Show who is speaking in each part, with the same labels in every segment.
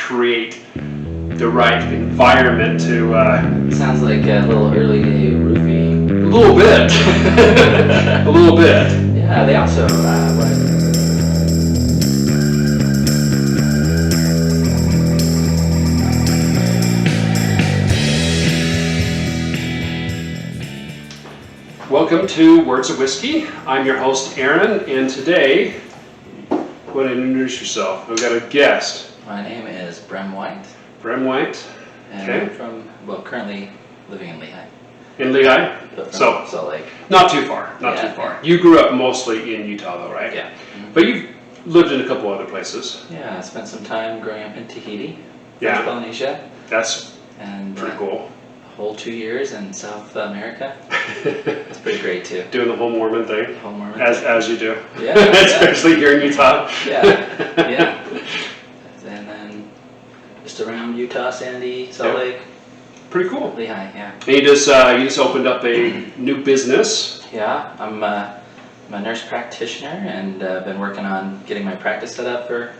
Speaker 1: create the right environment to.
Speaker 2: Sounds like a little early day roofing.
Speaker 1: A little bit. A little bit.
Speaker 2: Yeah, they also.
Speaker 1: Welcome to Words of Whiskey. I'm your host, Aaron, and today, go ahead and introduce yourself. We've got a guest.
Speaker 2: My name is Bremond.
Speaker 1: Bremond.
Speaker 2: And
Speaker 1: Okay.
Speaker 2: I'm from, currently living in Lehigh.
Speaker 1: In Lehigh?
Speaker 2: But from
Speaker 1: So,
Speaker 2: Salt Lake.
Speaker 1: not too far, not
Speaker 2: Yeah.
Speaker 1: too far. You grew up mostly in Utah though, right?
Speaker 2: Yeah.
Speaker 1: But you've lived in a couple other places.
Speaker 2: Yeah, I spent some time growing up in Tahiti,
Speaker 1: Yeah.
Speaker 2: French Polynesia,
Speaker 1: That's
Speaker 2: and
Speaker 1: pretty cool.
Speaker 2: a whole 2 years in South America. It's pretty great too.
Speaker 1: Doing the whole Mormon thing.
Speaker 2: Whole Mormon.
Speaker 1: As you do.
Speaker 2: Yeah,
Speaker 1: Especially here in Utah.
Speaker 2: Yeah, yeah. And then just around Utah, Sandy, Salt Lake,
Speaker 1: Pretty cool.
Speaker 2: Lehigh, yeah.
Speaker 1: And you just opened up a new business.
Speaker 2: Yeah, I'm a nurse practitioner and been working on getting my practice set up for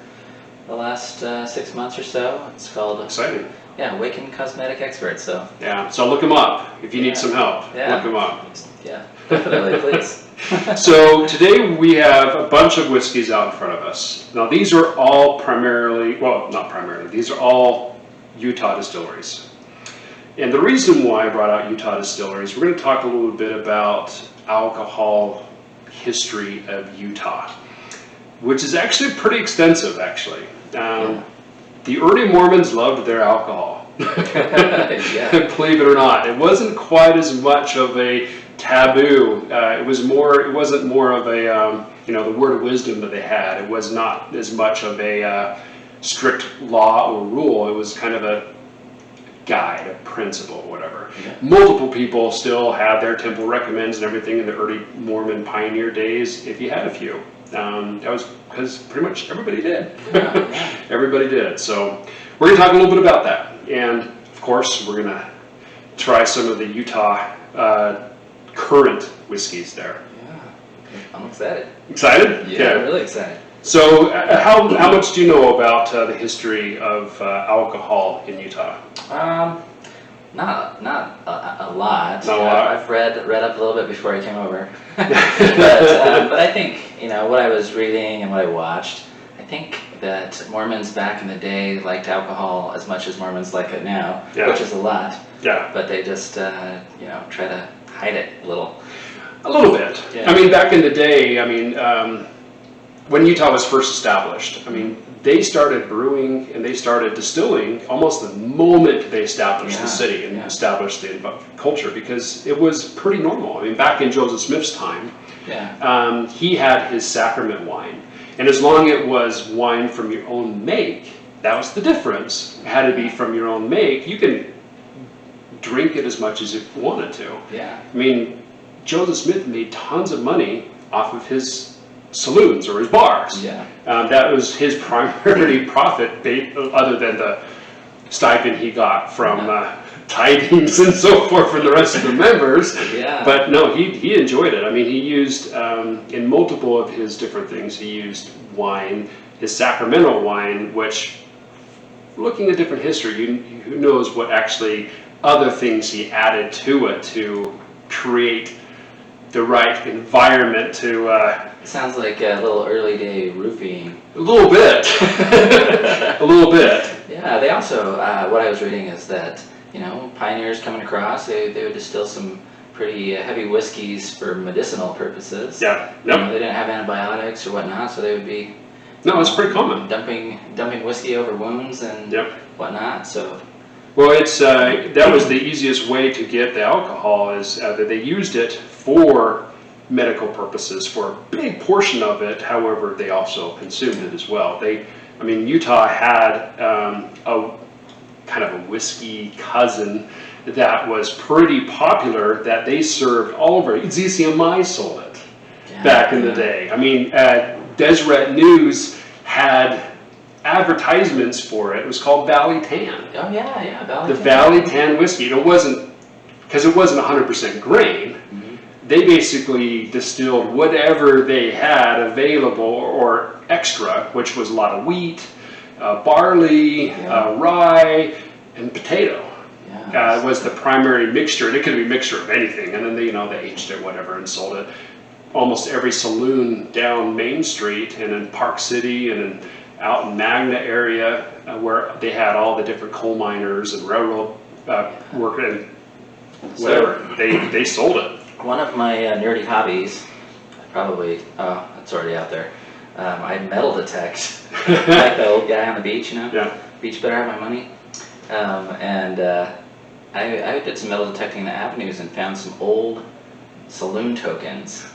Speaker 2: the last 6 months or so. It's called
Speaker 1: Exciting.
Speaker 2: Awaken Cosmetic Expert. So
Speaker 1: Yeah. So look them up if you need some help.
Speaker 2: Yeah.
Speaker 1: Look them up.
Speaker 2: yeah, definitely, please.
Speaker 1: So today we have a bunch of whiskeys out in front of us. Now these are all primarily, well, not primarily, these are all Utah distilleries. And the reason why I brought out Utah distilleries, we're going to talk a little bit about alcohol history of Utah, which is actually pretty extensive, actually. The early Mormons loved their alcohol.
Speaker 2: Yeah.
Speaker 1: Believe it or not, it wasn't quite as much of a taboo. It wasn't more of a, the word of wisdom that they had. It was not as much of a strict law or rule. It was kind of a guide, a principle, whatever.
Speaker 2: Yeah.
Speaker 1: Multiple people still had their temple recommends and everything in the early Mormon pioneer days, if you had a few. That was because pretty much everybody did.
Speaker 2: Yeah.
Speaker 1: Everybody did. So we're going to talk a little bit about that. And of course, we're going to try some of the Utah current whiskeys there.
Speaker 2: Yeah, I'm excited.
Speaker 1: Excited?
Speaker 2: Yeah,
Speaker 1: Okay.
Speaker 2: really excited.
Speaker 1: So how much do you know about the history of alcohol in Utah?
Speaker 2: Not a lot.
Speaker 1: Not a lot?
Speaker 2: I've read up a little bit before I came over, but I think what I was reading and what I watched. I think that Mormons back in the day liked alcohol as much as Mormons like it now,
Speaker 1: Yeah.
Speaker 2: which is a lot.
Speaker 1: Yeah.
Speaker 2: But they just try to hide it a little.
Speaker 1: A little bit.
Speaker 2: Yeah.
Speaker 1: I mean, back in the day, when Utah was first established, they started brewing and they started distilling almost the moment they established the city and established the culture, because it was pretty normal. Back in Joseph Smith's time, he had his sacrament wine. And as long as it was wine from your own make, that was the difference. It had to be from your own make. You can drink it as much as you wanted to.
Speaker 2: Yeah.
Speaker 1: Joseph Smith made tons of money off of his saloons or his bars.
Speaker 2: Yeah.
Speaker 1: That was his primary profit, other than the stipend he got from tidings and so forth from the rest of the members.
Speaker 2: Yeah.
Speaker 1: But no, he enjoyed it. He used, in multiple of his different things, he used wine, his sacramental wine, which, looking at different history, who knows what actually other things he added to it to create the right environment to.
Speaker 2: Sounds like a little early day roofing.
Speaker 1: A little bit. A little bit.
Speaker 2: Yeah, they also, what I was reading is that, pioneers coming across, they would distill some pretty heavy whiskeys for medicinal purposes.
Speaker 1: Yeah.
Speaker 2: They didn't have antibiotics or whatnot, so they would be
Speaker 1: No, it's pretty common.
Speaker 2: dumping whiskey over wounds and whatnot. So.
Speaker 1: Well, it's that was the easiest way to get the alcohol, is that they used it for medical purposes for a big portion of it. However, they also consumed it as well. Utah had a kind of a whiskey cousin that was pretty popular that they served all over. ZCMI sold it back in the day. Deseret News had advertisements for it. It was called Valley Tan.
Speaker 2: Oh yeah, Valley Tan.
Speaker 1: The Valley Tan whiskey. It wasn't, because it wasn't 100% grain. They basically distilled whatever they had available or extra, which was a lot of wheat, barley, rye, and potato.
Speaker 2: Yeah.
Speaker 1: Was the primary mixture, and it could be a mixture of anything. And then they aged it, whatever, and sold it. Almost every saloon down Main Street and in Park City and out in Magna area, where they had all the different coal miners and railroad workers and whatever, they sold it.
Speaker 2: One of my nerdy hobbies, probably, it's already out there. I metal detect, like the old guy on the beach,
Speaker 1: Yeah.
Speaker 2: Beach better have my money. I did some metal detecting in the avenues and found some old saloon tokens.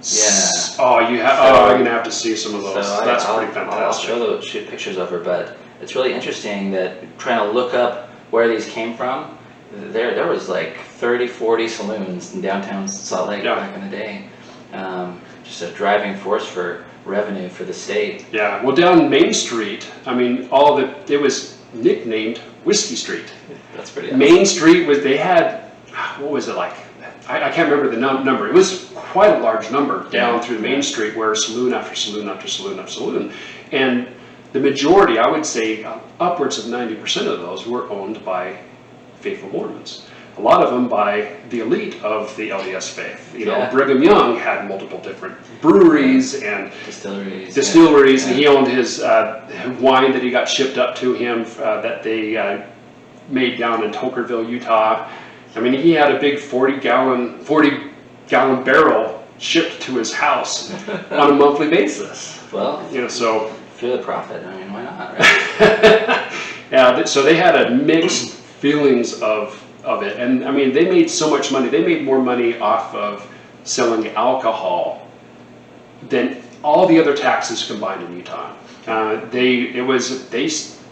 Speaker 2: Yeah.
Speaker 1: Oh, you have. Oh, I'm gonna have to see some of those.
Speaker 2: So
Speaker 1: That's
Speaker 2: I'll
Speaker 1: pretty fantastic.
Speaker 2: I'll shoot pictures of her, but it's really interesting that trying to look up where these came from. There was like 30, 40 saloons in downtown Salt Lake back in the day. Just a driving force for revenue for the state.
Speaker 1: Yeah. Well, down Main Street, I mean, it was nicknamed Whiskey Street.
Speaker 2: That's pretty awesome.
Speaker 1: Main Street they had, what was it like? I can't remember the number. It was quite a large number down through Main Street, where saloon after saloon after saloon after saloon. And the majority, I would say upwards of 90% of those were owned by faithful Mormons. A lot of them by the elite of the LDS faith. Brigham Young had multiple different breweries and distilleries, and he owned his wine that he got shipped up to him that they made down in Tokerville, Utah. I mean, he had a big 40-gallon barrel shipped to his house on a monthly basis.
Speaker 2: Well,
Speaker 1: so
Speaker 2: for the profit, I mean, why not, right?
Speaker 1: Yeah, so they had a mixed feelings of it, and I mean, they made so much money. They made more money off of selling alcohol than all the other taxes combined in Utah.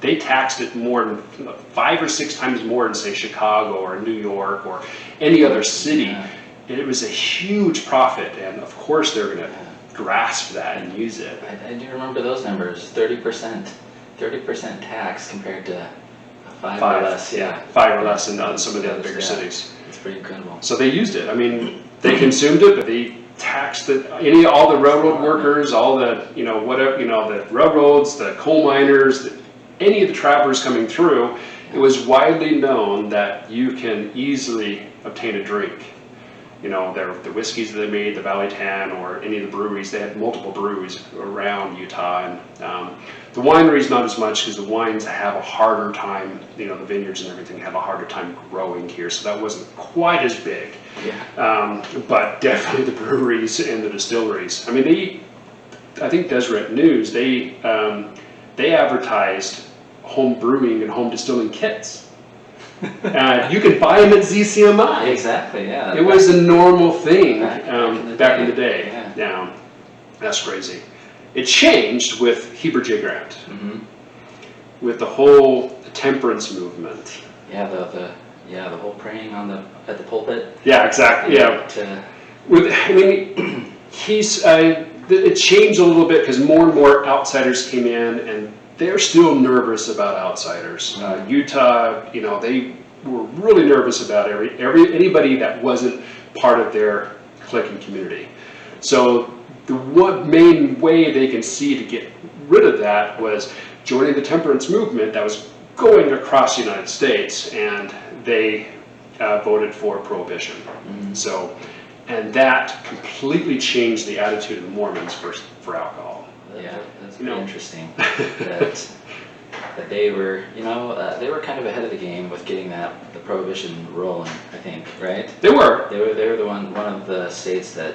Speaker 1: They taxed it more than 5 or 6 times more than, say, Chicago or New York or any other city.
Speaker 2: Yeah.
Speaker 1: It was a huge profit, and of course they're going to grasp that and use it.
Speaker 2: I do remember those numbers. 30% tax compared to 5 or less. Yeah,
Speaker 1: 5 or less in some of the other bigger cities.
Speaker 2: It's pretty incredible.
Speaker 1: So they used it. I mean, they consumed it, but they taxed all the railroad workers, all the the railroads, the coal miners, any of the travelers coming through. It was widely known that you can easily obtain a drink. The whiskeys that they made, the Valley Tan, or any of the breweries, they had multiple breweries around Utah. And the wineries, not as much, because the wines have a harder time, the vineyards and everything have a harder time growing here, so that wasn't quite as big.
Speaker 2: Yeah.
Speaker 1: But definitely the breweries and the distilleries. I mean, I think Deseret News, they advertised home brewing and home distilling kits. You could buy them at ZCMI.
Speaker 2: Exactly, yeah.
Speaker 1: It was a normal thing
Speaker 2: back
Speaker 1: in the day.
Speaker 2: Yeah.
Speaker 1: That's crazy. It changed with Heber J. Grant, with the whole temperance movement.
Speaker 2: Yeah, the whole praying at the pulpit.
Speaker 1: Yeah, exactly. Yeah. It changed a little bit because more and more outsiders came in, and they're still nervous about outsiders. Utah, they were really nervous about anybody that wasn't part of their clique and community. So the one main way they can see to get rid of that was joining the temperance movement that was going across the United States, and they voted for prohibition. And that completely changed the attitude of the Mormons for alcohol.
Speaker 2: Yeah, that's pretty interesting. that they were, they were kind of ahead of the game with getting the prohibition rolling. I think, right?
Speaker 1: They were.
Speaker 2: They were the one of the states that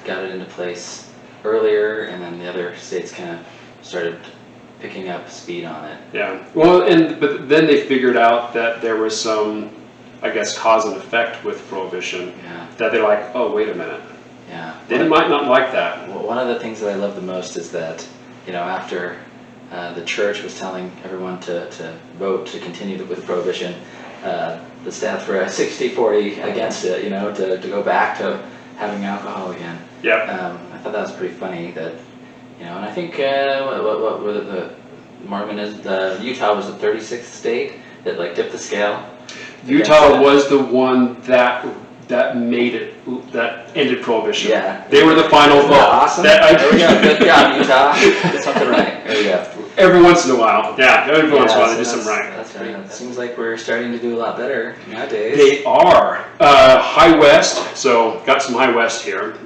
Speaker 2: got it into place earlier, and then the other states kind of started picking up speed on it. Yeah.
Speaker 1: Well, but then they figured out that there was some, I guess, cause and effect with prohibition.
Speaker 2: Yeah.
Speaker 1: That they're like, oh, wait a minute.
Speaker 2: Yeah.
Speaker 1: They might not like that.
Speaker 2: Well, one of the things that I love the most is that, after the church was telling everyone to vote to continue with the prohibition, the stats were 60-40 against it, to go back to having alcohol again.
Speaker 1: Yeah.
Speaker 2: I thought that was pretty funny that, and I think what were the Utah was the 36th state that dipped the scale.
Speaker 1: Utah was the one that made it, that ended prohibition.
Speaker 2: Yeah.
Speaker 1: They were the final vote.
Speaker 2: Awesome. There we go. Good job, Utah. Did something right. There we go.
Speaker 1: Every once in a while, yeah, every once in a while they do something right.
Speaker 2: It seems like we're starting to do a lot better nowadays.
Speaker 1: They are. High West, so got some High West here.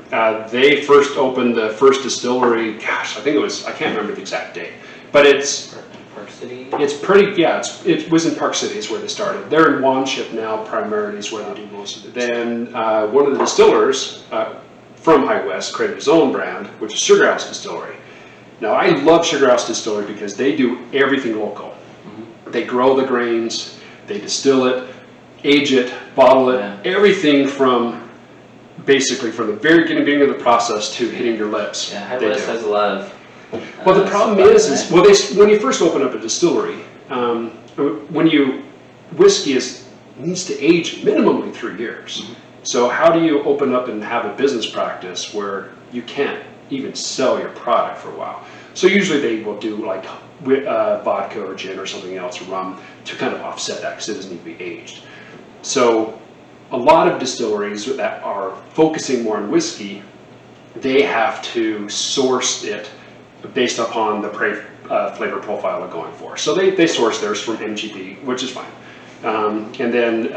Speaker 1: They first opened the first distillery, gosh, I think it was, I can't remember the exact date, but it's
Speaker 2: Park City?
Speaker 1: It's pretty, yeah, it was in Park City is where they started. They're in Wanship now, primarily is where they do most of it. Then one of the distillers from High West created his own brand, which is Sugar House Distillery. Now, I love Sugar House Distillery because they do everything local. Mm-hmm. They grow the grains, they distill it, age it, bottle it, everything from basically from the very beginning of the process to hitting your lips.
Speaker 2: Yeah, High West has a lot of.
Speaker 1: Well, the problem is well, when you first open up a distillery, whiskey needs to age minimally 3 years. Mm-hmm. So how do you open up and have a business practice where you can't even sell your product for a while? So usually they will do like vodka or gin or something else, rum, to kind of offset that because it doesn't need to be aged. So a lot of distilleries that are focusing more on whiskey, they have to source it based upon the flavor profile they're going for. So they source theirs from MGP, which is fine. And then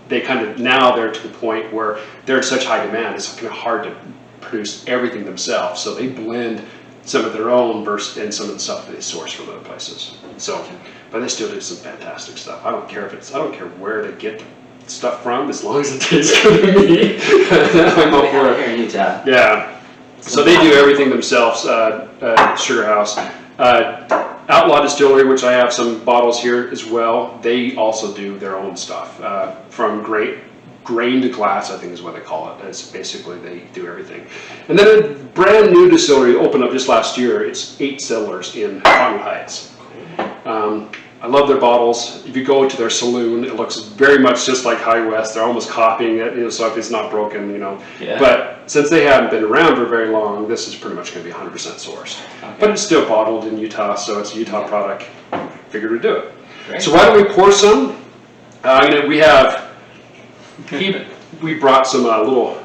Speaker 1: they kind of, now they're to the point where they're in such high demand, it's kind of hard to produce everything themselves. So they blend some of their own and some of the stuff that they source from other places. So, but they still do some fantastic stuff. I don't care where they get the stuff from, as long as it tastes good to me. I'm up for it.
Speaker 2: Here in Utah.
Speaker 1: Yeah. So they do everything themselves, Sugar House. Outlaw Distillery, which I have some bottles here as well, they also do their own stuff. From grain to glass, I think is what they call it. It's basically, they do everything. And then a brand new distillery opened up just last year. It's 8 cellars in Cotton Heights. I love their bottles. If you go to their saloon, it looks very much just like High West. They're almost copying it, so if it's not broken, Yeah. But since they haven't been around for very long, this is pretty much going to be 100% sourced. Okay. But it's still bottled in Utah, so it's a Utah product. Figured we'd do it. Great. So why don't we pour some? We brought some little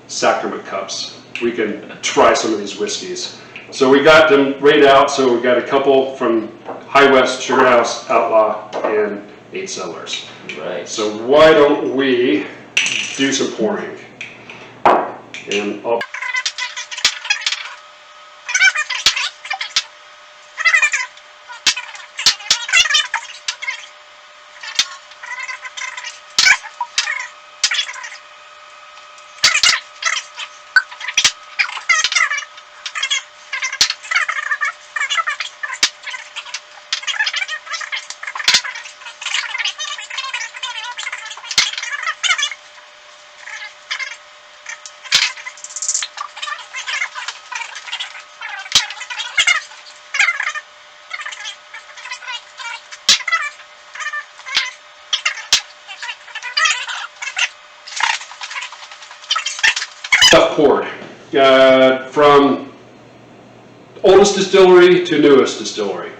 Speaker 1: sacrament cups. We can try some of these whiskeys. So we got them right out. So we got a couple from High West, Sugar House, Outlaw, and 8 cellars. Right. So why don't we do some pouring? And stuff poured from oldest distillery to newest distillery.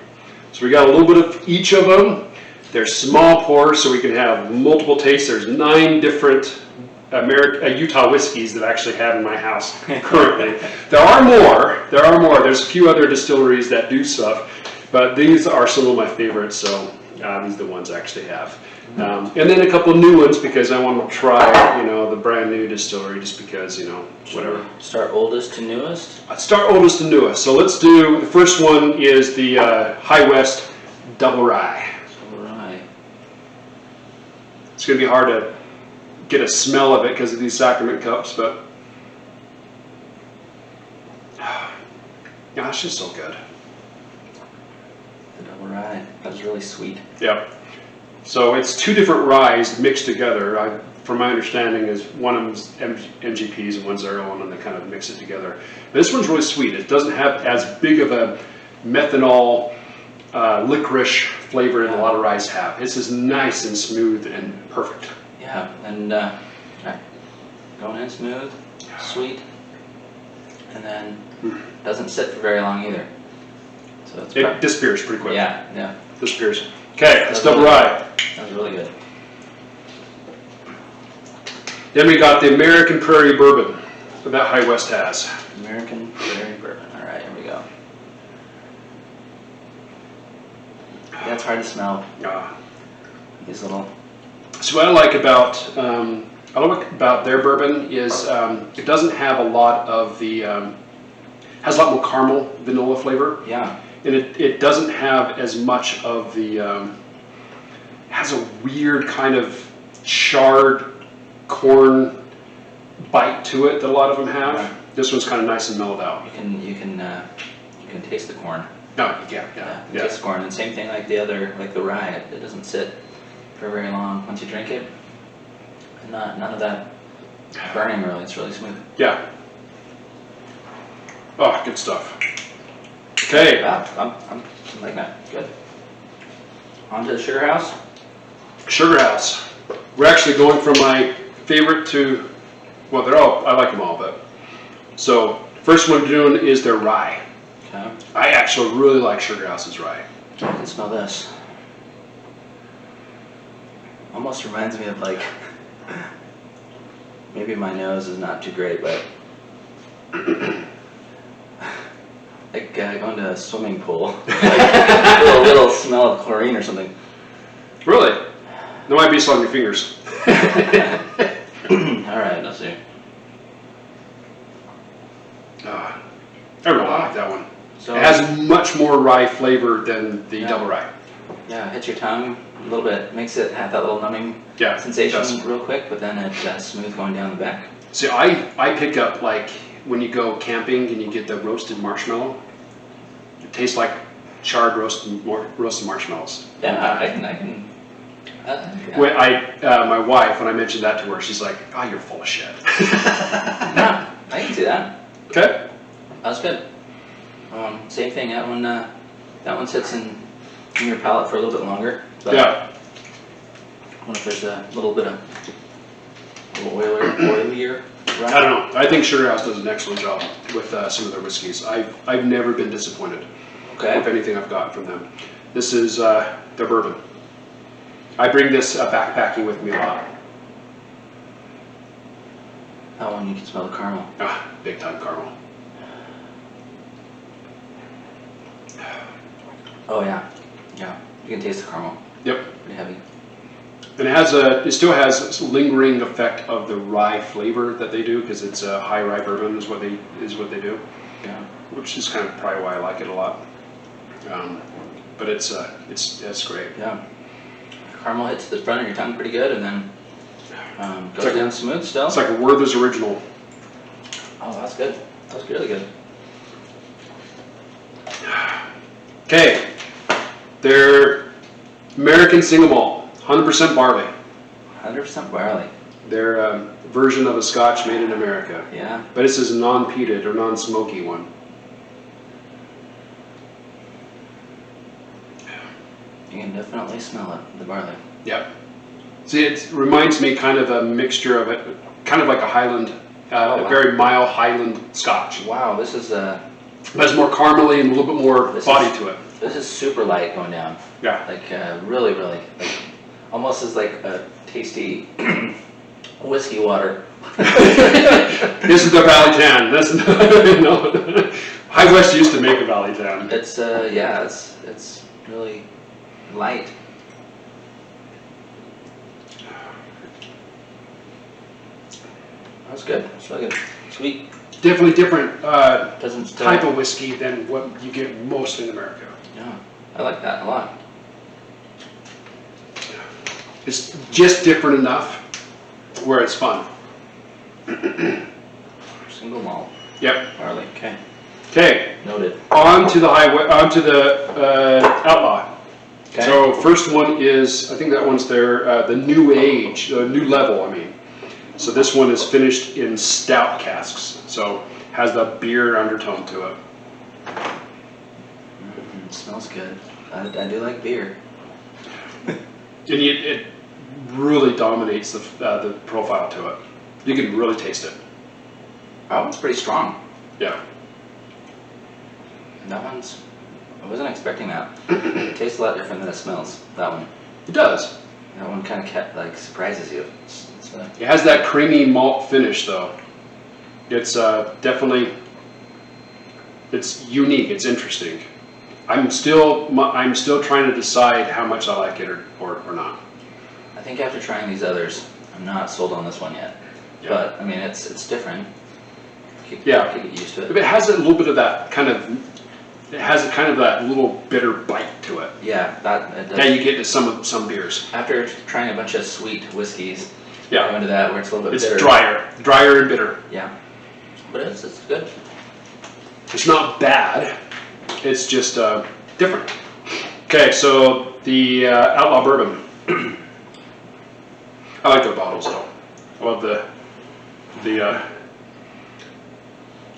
Speaker 1: So we got a little bit of each of them. They're small pours, so we can have multiple tastes. There's 9 different Utah whiskeys that I actually have in my house currently. There are more. There's a few other distilleries that do stuff, but these are some of my favorites. So these are the ones I actually have. And then a couple new ones because I want to try, the brand new distillery just because, whatever.
Speaker 2: Start oldest to newest?
Speaker 1: Start oldest to newest. So let's do, the first one is the High West Double Rye.
Speaker 2: Double Rye.
Speaker 1: It's going to be hard to get a smell of it because of these sacrament cups, but yeah, it's just so good.
Speaker 2: The Double Rye. That was really sweet.
Speaker 1: Yep. So it's 2 different ryes mixed together. From my understanding, is one of them's MGPs and one's their own, and they kind of mix it together. But this one's really sweet. It doesn't have as big of a methanol, licorice flavor as a lot of ryes have. It's just nice and smooth and perfect.
Speaker 2: Yeah, and going in smooth, sweet, and then doesn't sit for very long either. So it
Speaker 1: disappears pretty quick.
Speaker 2: Yeah.
Speaker 1: Disappears. Okay, let's double rye.
Speaker 2: That was really good.
Speaker 1: Then we got the American Prairie Bourbon that High West has.
Speaker 2: American Prairie Bourbon. All right, here we go. Yeah, it's hard to smell these little.
Speaker 1: So what I like about their bourbon is it doesn't have a lot of the has a lot more caramel vanilla flavor.
Speaker 2: Yeah.
Speaker 1: And it doesn't have as much of the has a weird kind of charred corn bite to it that a lot of them have.
Speaker 2: Right.
Speaker 1: This one's kind of nice and mellowed out.
Speaker 2: You can taste the corn.
Speaker 1: No, you
Speaker 2: Taste the corn, and same thing like the other, like the rye. It doesn't sit for very long once you drink it. And none of that burning really. It's really smooth.
Speaker 1: Yeah. Oh, good stuff. Okay.
Speaker 2: Yeah, I'm liking that. Good. On to the Sugar House.
Speaker 1: Sugar House. We're actually going from my favorite to, well, they're all, I like them all, but. So, first one we're doing is their rye.
Speaker 2: Okay.
Speaker 1: I actually really like Sugar House's rye.
Speaker 2: I can smell this. Almost reminds me of like, maybe my nose is not too great, but like going to a swimming pool. Like, a little smell of chlorine or something.
Speaker 1: Really? There might be some on your fingers.
Speaker 2: Alright, let's see.
Speaker 1: I really like that one.
Speaker 2: So,
Speaker 1: It has much more rye flavor than the double rye.
Speaker 2: yeah, it hits your tongue a little bit. Makes it have that little numbing
Speaker 1: Yeah,
Speaker 2: sensation
Speaker 1: it does.
Speaker 2: real quick, but then it's smooth going down the back.
Speaker 1: See, I pick up like when you go camping and you get the roasted marshmallow. It tastes like charred roasted marshmallows.
Speaker 2: Yeah, I can. Yeah.
Speaker 1: When my wife, when I mentioned that to her, she's like, "Oh, you're full of shit."
Speaker 2: Yeah, I can see that.
Speaker 1: Okay.
Speaker 2: That was good. Same thing. That one sits in your palate for a little bit longer. But
Speaker 1: Yeah.
Speaker 2: I wonder if there's a little bit of oilier.
Speaker 1: I don't know. I think Sugar House does an excellent job with some of their whiskeys. I've never been disappointed with
Speaker 2: Okay.
Speaker 1: anything I've gotten from them. This is their bourbon. I bring this backpacking with me a lot.
Speaker 2: That one you can smell the caramel.
Speaker 1: Big time caramel.
Speaker 2: Oh yeah, yeah. You can taste the caramel.
Speaker 1: Yep.
Speaker 2: Pretty heavy.
Speaker 1: And it still has this lingering effect of the rye flavor that they do because it's a high rye bourbon is what they do.
Speaker 2: Yeah.
Speaker 1: Which is kind of probably why I like it a lot. But it's great.
Speaker 2: Yeah. Caramel hits the front of your tongue pretty good, and then goes
Speaker 1: like
Speaker 2: down smooth still.
Speaker 1: It's like a Werther's original.
Speaker 2: Oh, that's good. That's really good.
Speaker 1: Okay, their American single malt, 100% barley.
Speaker 2: 100% barley.
Speaker 1: Their version of a Scotch made in America.
Speaker 2: Yeah.
Speaker 1: But this is a non-peated or non-smoky one.
Speaker 2: You can definitely smell it, the barley.
Speaker 1: Yep. See, it reminds me kind of a mixture of it, kind of like a Highland, a very mild Highland Scotch.
Speaker 2: Wow, this is
Speaker 1: But it's more caramely and a little bit more body to it.
Speaker 2: This is super light going down.
Speaker 1: Yeah.
Speaker 2: Like really, like almost as like a tasty whiskey water.
Speaker 1: This is the Valley Tan. That's no. High West used to make a Valley Tan.
Speaker 2: It's yeah, it's really light. That's good. It's really good. Sweet.
Speaker 1: Definitely different
Speaker 2: Doesn't
Speaker 1: type of whiskey than what you get most in America.
Speaker 2: Yeah, I like that a lot.
Speaker 1: It's just different enough where it's fun.
Speaker 2: Single malt
Speaker 1: Yep.
Speaker 2: barley. Okay.
Speaker 1: Okay.
Speaker 2: Noted.
Speaker 1: On to the Outlaw.
Speaker 2: Okay.
Speaker 1: So first one is, I think that one's their the New Age, new level. I mean, so this one is finished in stout casks. So has the beer undertone to it.
Speaker 2: Smells good. I do like beer.
Speaker 1: And it really dominates the profile to it. You can really taste it.
Speaker 2: That one's pretty strong.
Speaker 1: Yeah.
Speaker 2: That one's. I wasn't expecting that. It tastes a lot different than it smells. That one.
Speaker 1: It does.
Speaker 2: That one kind of surprises you.
Speaker 1: It has that creamy malt finish though. It's definitely, it's unique, it's interesting. I'm still trying to decide how much I like it or not.
Speaker 2: I think after trying these others, I'm not sold on this one yet.
Speaker 1: Yeah.
Speaker 2: But I mean, it's different.
Speaker 1: Yeah.
Speaker 2: Could get used to it.
Speaker 1: But it has a little bit of that kind of. It has a kind of that little bitter bite to it.
Speaker 2: Yeah, that it does.
Speaker 1: That you get to some beers.
Speaker 2: After trying a bunch of sweet whiskeys,
Speaker 1: Yeah.
Speaker 2: go into that where it's a little bit
Speaker 1: It's
Speaker 2: bitter.
Speaker 1: drier and bitter.
Speaker 2: Yeah, but it's good.
Speaker 1: It's not bad. It's just different. Okay, so the Outlaw Bourbon. I like their bottles though. I love the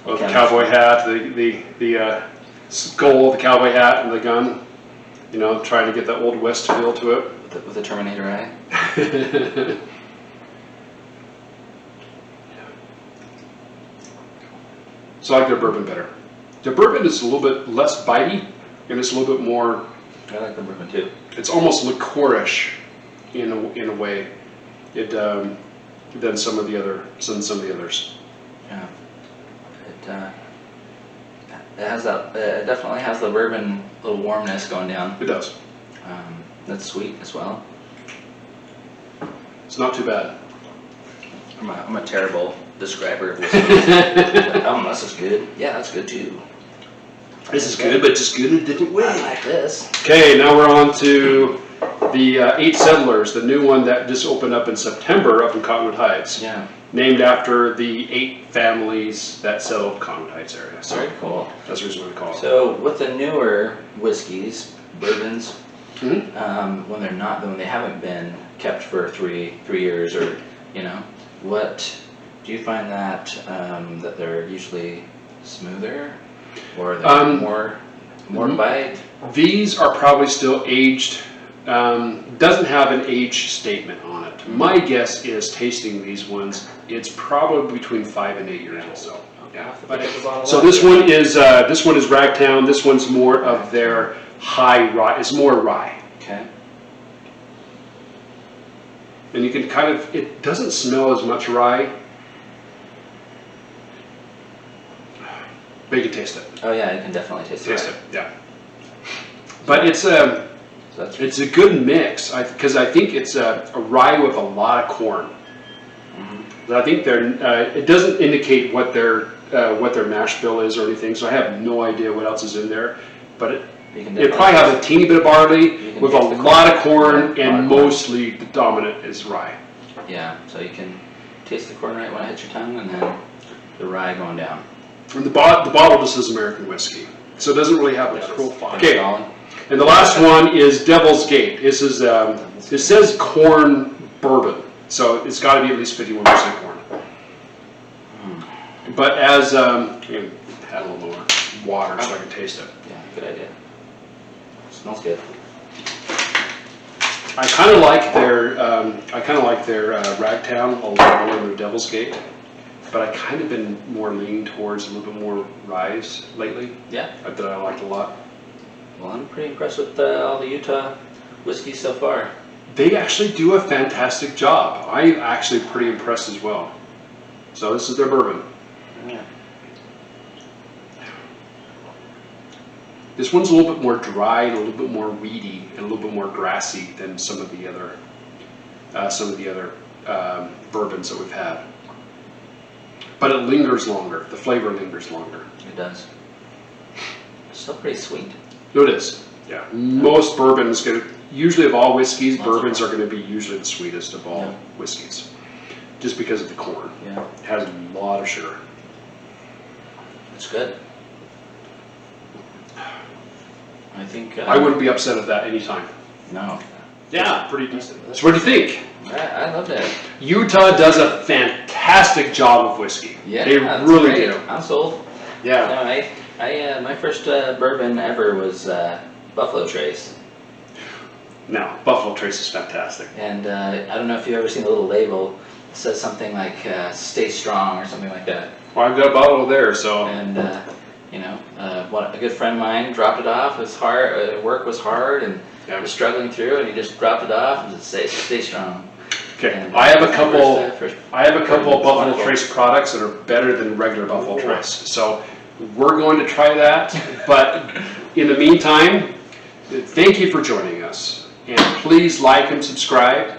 Speaker 1: cowboy hat, the skull of the cowboy hat and the gun. You know, trying to get that old west feel to it.
Speaker 2: With the Terminator eye.
Speaker 1: So I like their bourbon better. Their bourbon is a little bit less bitey, and it's a little bit more.
Speaker 2: I like the bourbon too.
Speaker 1: It's almost liquorish in a way. It than some of the others.
Speaker 2: Yeah. It has that. It definitely has the bourbon little warmness going down.
Speaker 1: It does.
Speaker 2: That's sweet as well.
Speaker 1: It's not too bad.
Speaker 2: I'm a terrible describer of whiskey. This is good. Yeah, that's good too.
Speaker 1: This is good, but just good in a different way.
Speaker 2: I like this.
Speaker 1: Okay, now we're on to the 8 Settlers, the new one that just opened up in September up in Cottonwood Heights.
Speaker 2: Yeah.
Speaker 1: Named after the 8 families that settled Cottonwood Heights area. So
Speaker 2: Very cool.
Speaker 1: that's the reason we call it.
Speaker 2: So with the newer whiskeys, bourbons,
Speaker 1: Mhm.
Speaker 2: when they haven't been kept for three years, or what do you find that that they're usually smoother, or they're more bite?
Speaker 1: These are probably still aged. Doesn't have an age statement on it. My guess is tasting these ones, it's probably between 5 and 8 years old. So, yeah. So this one is Ragtown. This one's more of their high rye. It's more rye,
Speaker 2: Okay.
Speaker 1: and you can it doesn't smell as much rye, but you can taste it.
Speaker 2: Oh yeah, you can definitely taste
Speaker 1: Taste
Speaker 2: it.
Speaker 1: it, yeah. But it's
Speaker 2: So that's
Speaker 1: It's a good mix, because I think it's a rye with a lot of corn. I think it doesn't indicate what their mash bill is or anything, so I have no idea what else is in there. But it probably has a teeny bit of barley with a lot of corn, and mostly the dominant is rye.
Speaker 2: Yeah, so you can taste the corn right when it hits your tongue, and then the rye going down.
Speaker 1: And the bottle just says American whiskey, so it doesn't really have a profile. Okay. And the last one is Devil's Gate. This is it says corn bourbon, so it's got to be at least 51% corn. But as add a little more water so I can taste it.
Speaker 2: Yeah, good idea. Smells good.
Speaker 1: I kind of like their Ragtown a lot more than their Devil's Gate, but I kind of been more leaning towards a little bit more rye lately.
Speaker 2: Yeah.
Speaker 1: That I liked a lot.
Speaker 2: Well, I'm pretty impressed with all the Utah whiskeys so far.
Speaker 1: They actually do a fantastic job. I'm actually pretty impressed as well. So this is their bourbon.
Speaker 2: Yeah.
Speaker 1: This one's a little bit more dry and a little bit more weedy and a little bit more grassy than some of the other bourbons that we've had. But it lingers longer. The flavor lingers longer.
Speaker 2: It does. It's still pretty sweet.
Speaker 1: It is. Yeah. Most bourbons, usually of all whiskeys, bourbons are going to be usually the sweetest of all whiskeys, just because of the corn.
Speaker 2: Yeah.
Speaker 1: It has a lot of sugar.
Speaker 2: It's good. I think.
Speaker 1: I wouldn't be upset at that anytime.
Speaker 2: No.
Speaker 1: Yeah, pretty decent. So what do you think?
Speaker 2: I loved it.
Speaker 1: Utah does a fantastic job of whiskey.
Speaker 2: Yeah,
Speaker 1: they
Speaker 2: that's
Speaker 1: really
Speaker 2: great.
Speaker 1: do.
Speaker 2: I'm sold.
Speaker 1: Yeah.
Speaker 2: No, my first bourbon ever was Buffalo Trace.
Speaker 1: No, Buffalo Trace is fantastic.
Speaker 2: And I don't know if you've ever seen the little label. It says something like "Stay Strong" or something like that.
Speaker 1: Well, I've got a bottle there, so.
Speaker 2: And a good friend of mine dropped it off. It was hard. Work was hard, and was struggling through, and he just dropped it off and just stay strong.
Speaker 1: Okay,
Speaker 2: And,
Speaker 1: I have a couple.
Speaker 2: first
Speaker 1: I have a couple of Buffalo
Speaker 2: wonderful.
Speaker 1: Trace products that are better than regular Buffalo Trace. So we're going to try that, but In the meantime, thank you for joining us. And please like and subscribe.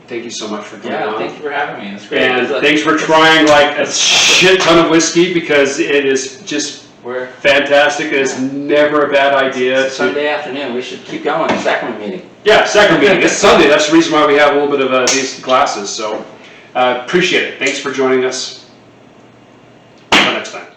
Speaker 1: Thank you so much for coming on.
Speaker 2: Thank you for having me. It's great.
Speaker 1: And thanks for trying like a shit ton of whiskey, because it is just fantastic. It's never a bad idea.
Speaker 2: It's Sunday afternoon. We should keep going. Sacrament meeting.
Speaker 1: Yeah, sacrament meeting. It's Sunday. That's the reason why we have a little bit of these glasses. So appreciate it. Thanks for joining us. Until next time.